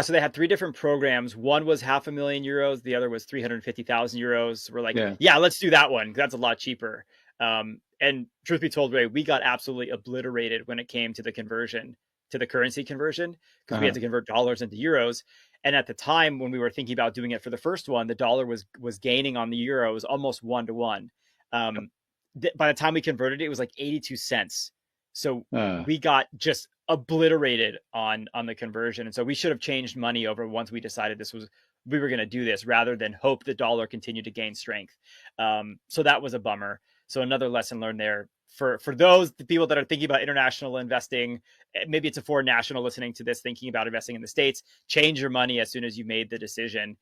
So they had three different programs. One was €500,000. The other was €350,000. We're like, Yeah. yeah, let's do that one. That's a lot cheaper. And truth be told, Ray, we got absolutely obliterated when it came to the conversion, to the currency conversion, because we had Uh-huh. to convert dollars into euros. And at the time when we were thinking about doing it for the first one, the dollar was gaining on the euro. It was almost 1 to 1. By the time we converted it was like 82 cents. So Uh, we got just obliterated on the conversion. And so we should have changed money over once we decided we were going to do this rather than hope the dollar continued to gain strength. So that was a bummer. So another lesson learned there for those the people that are thinking about international investing. Maybe it's a foreign national listening to this thinking about investing in the States. Change your money as soon as you made the decision,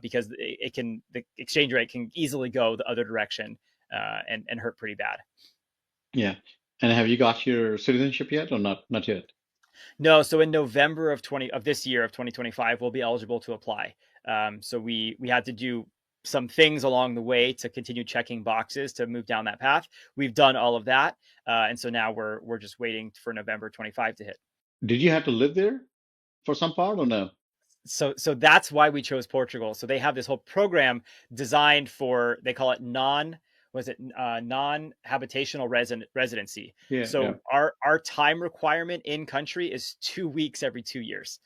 because the exchange rate can easily go the other direction, and hurt pretty bad. yeah. And have you got your citizenship yet or not? Not yet. No, so in November of this year of 2025, we'll be eligible to apply. So we had to do some things along the way to continue checking boxes to move down that path. We've done all of that, and so now we're just waiting for November 25 to hit. Did you have to live there for some part or no? So that's why we chose Portugal. So they have this whole program designed for, they call it non-habitational residency. Yeah, yeah. So our time requirement in country is 2 weeks every 2 years.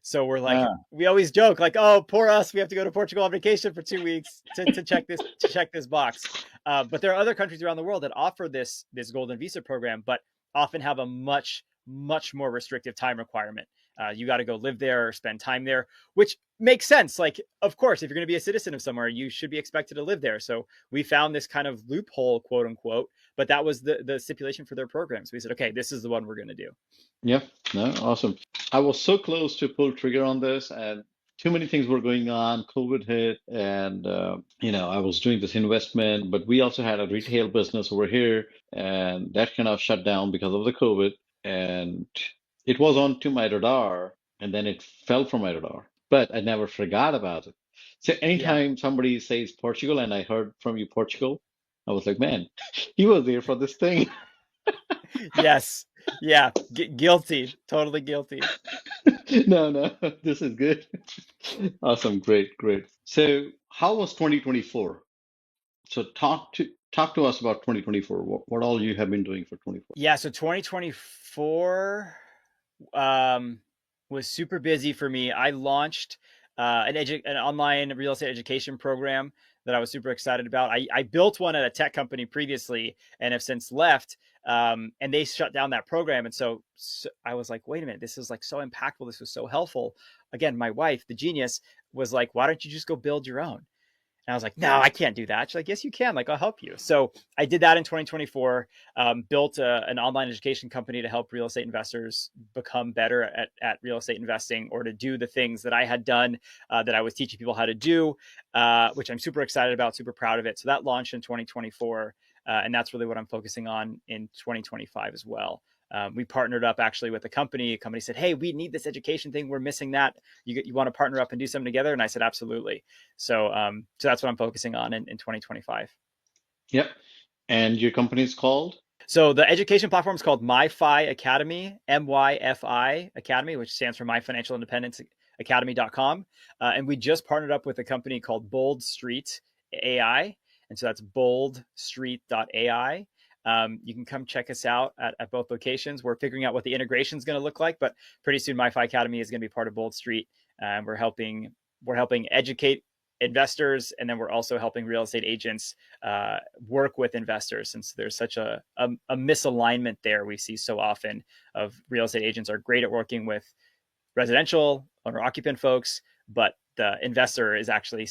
So we're like, Ah, we always joke like, oh, poor us, we have to go to Portugal on vacation for 2 weeks to check this box. But there are other countries around the world that offer this golden visa program, but often have a much more restrictive time requirement. You got to go live there or spend time there, which makes sense. Like, of course, if you're going to be a citizen of somewhere, you should be expected to live there. So we found this kind of loophole, quote unquote, but that was the stipulation for their programs. We said, okay, this is the one we're going to do. yeah. No, awesome. I was so close to pull trigger on this, and too many things were going on. COVID hit, and I was doing this investment, but we also had a retail business over here, and that kind of shut down because of the COVID. And it was on to my radar, and then it fell from my radar. But I never forgot about it. So Yeah. anytime somebody says Portugal, and I heard from you Portugal, I was like, man, he was there for this thing. Yes. Yeah. Guilty. Totally guilty. No, no, this is good. Awesome, great, great. So, how was 2024? So, talk to us about 2024. What all you have been doing for 24? Yeah. So 2024 um, was super busy for me. I launched an online real estate education program that I was super excited about. I built one at a tech company previously and have since left. And they shut down that program. And so I was like, wait a minute, this is like so impactful. This was so helpful. Again, my wife, the genius, was like, why don't you just go build your own? And I was like, no, I can't do that. She's like, yes, you can. Like, I'll help you. So I did that in 2024, built an online education company to help real estate investors become better at real estate investing, or to do the things that I had done, that I was teaching people how to do, which I'm super excited about, super proud of it. So that launched in 2024. And that's really what I'm focusing on in 2025 as well. We partnered up actually with a company. A company said, hey, we need this education thing. We're missing that. You want to partner up and do something together? And I said, absolutely. So that's what I'm focusing on in 2025. Yep. And your company is called? So the education platform is called MyFi Academy, MYFI Academy, which stands for My Financial Independence Academy.com. And we just partnered up with a company called Bold Street AI. And so that's boldstreet.ai. You can come check us out at both locations. We're figuring out what the integration is going to look like, but pretty soon MyFi Academy is going to be part of Bold Street. We're helping educate investors, and then we're also helping real estate agents work with investors, since there's such a misalignment there we see so often. Of real estate agents are great at working with residential owner occupant folks, but the investor is actually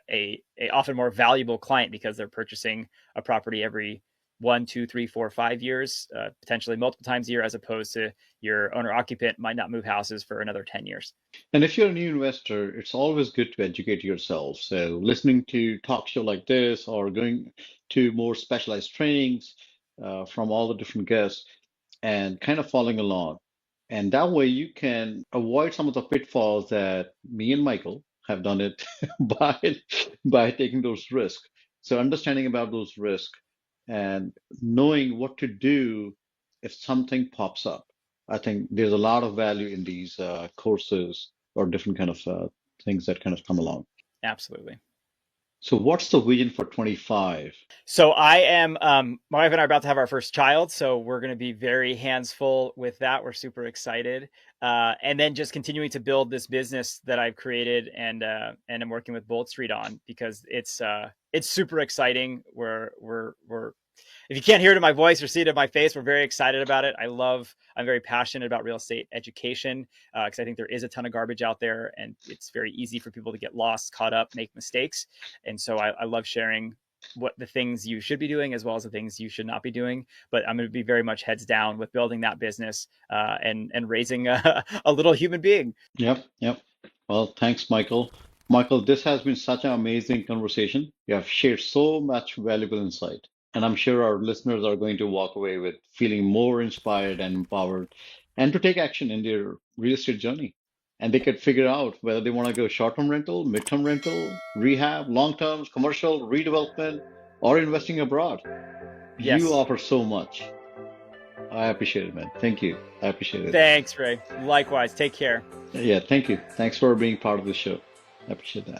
a often more valuable client because they're purchasing a property every 1, 2, 3, 4, 5 years, potentially multiple times a year, as opposed to your owner occupant might not move houses for another 10 years. And if you're a new investor, it's always good to educate yourself. So, listening to talk show like this, or going to more specialized trainings from all the different guests, and kind of following along. And that way you can avoid some of the pitfalls that me and Michael have done it by taking those risks. So understanding about those risks and knowing what to do if something pops up. I think there's a lot of value in these courses or different kind of things that kind of come along. Absolutely. So what's the vision for 25? So I am, my wife and I are about to have our first child, so we're going to be very hands full with that. We're super excited, and then just continuing to build this business that I've created and I'm working with Bolt Street on because it's super exciting. We're if you can't hear it in my voice or see it in my face, we're very excited about it. I'm very passionate about real estate education because I think there is a ton of garbage out there and it's very easy for people to get lost, caught up, make mistakes. And so I love sharing what the things you should be doing as well as the things you should not be doing. But I'm going to be very much heads down with building that business and raising a little human being. Yep, yep. Well, thanks, Michael. Michael, this has been such an amazing conversation. You have shared so much valuable insight, and I'm sure our listeners are going to walk away with feeling more inspired and empowered and to take action in their real estate journey. And they could figure out whether they want to go short-term rental, mid-term rental, rehab, long-term, commercial, redevelopment, or investing abroad. You Yes. offer so much. I appreciate it, man. Thank you. I appreciate it. Thanks, Ray. Likewise. Take care. Yeah, thank you. Thanks for being part of the show. I appreciate that.